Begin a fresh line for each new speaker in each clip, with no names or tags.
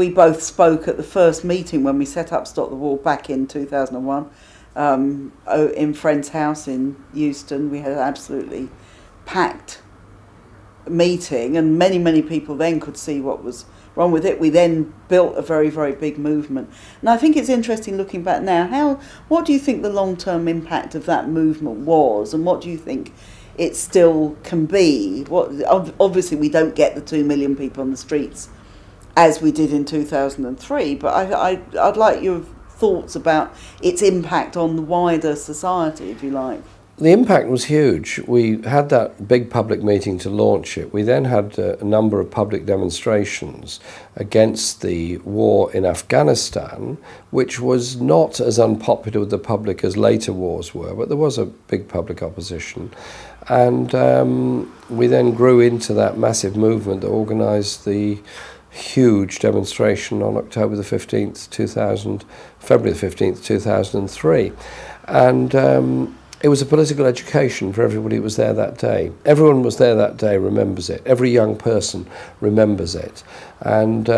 we both spoke at the first meeting when we set up Stop the War back in 2001 in Friend's house in Euston. We had an absolutely packed meeting, and many people then could see what was wrong with it. We then built a very, very big movement. And I think it's interesting looking back now, what do you think the long-term impact of that movement was, and what do you think it still can be? Obviously we don't get the 2 million people on the streets as we did in 2003, but I'd like your thoughts about its impact on the wider society, if you like.
The impact was huge. We had that big public meeting to launch it. We then had a number of public demonstrations against the war in Afghanistan, which was not as unpopular with the public as later wars were, but there was a big public opposition. And we then grew into that massive movement that organised the huge demonstration on October the 15th, February the 15th, 2003. And it was a political education for everybody who was there that day. Everyone who was there that day remembers it. Every young person remembers it. And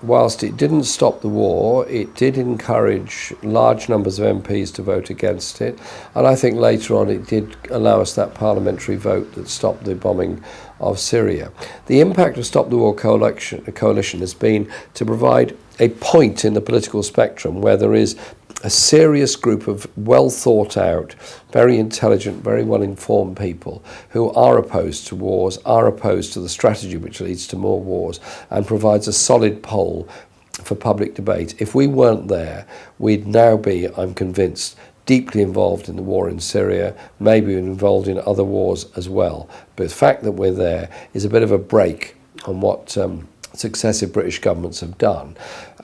whilst it didn't stop the war, it did encourage large numbers of MPs to vote against it. And I think later on it did allow us that parliamentary vote that stopped the bombing of Syria. The impact of Stop the War coalition has been to provide a point in the political spectrum where there is a serious group of well thought out, very intelligent, very well informed people who are opposed to wars, are opposed to the strategy which leads to more wars, and provides a solid pole for public debate. If we weren't there, we'd now be, I'm convinced, deeply involved in the war in Syria, maybe involved in other wars as well. But the fact that we're there is a bit of a break on what successive British governments have done.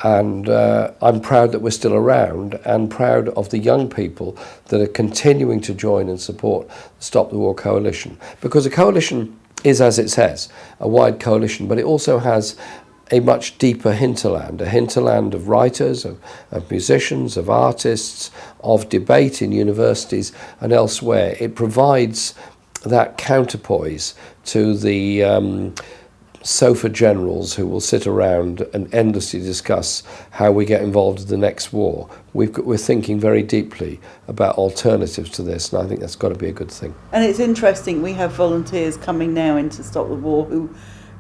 And I'm proud that we're still around, and proud of the young people that are continuing to join and support the Stop the War coalition. Because a coalition is, as it says, a wide coalition, but it also has a much deeper hinterland, a hinterland of writers, of musicians, of artists, of debate in universities and elsewhere. It provides that counterpoise to the sofa generals who will sit around and endlessly discuss how we get involved in the next war. We're thinking very deeply about alternatives to this, and I think that's got to be a good thing.
And it's interesting, we have volunteers coming now in to Stop the War who,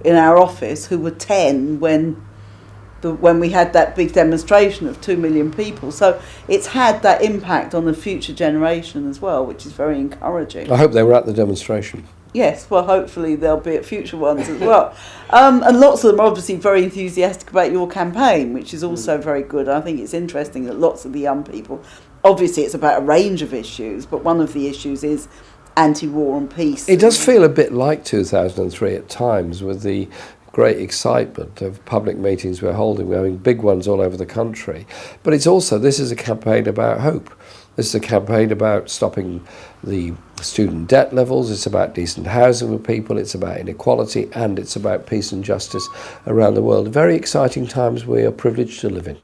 in our office, who were 10 when we had that big demonstration of 2 million people. So it's had that impact on the future generation as well, which is very encouraging.
I hope they were at the demonstration.
Yes, well, hopefully they'll be at future ones as well. And lots of them are obviously very enthusiastic about your campaign, which is also very good. I think it's interesting that lots of the young people, obviously it's about a range of issues, but one of the issues is anti-war and peace.
It does feel a bit like 2003 at times, with the great excitement of public meetings we're holding. We're having big ones all over the country. But it's also, this is a campaign about hope. This is a campaign about stopping the student debt levels. It's about decent housing for people. It's about inequality, and it's about peace and justice around the world. Very exciting times we are privileged to live in.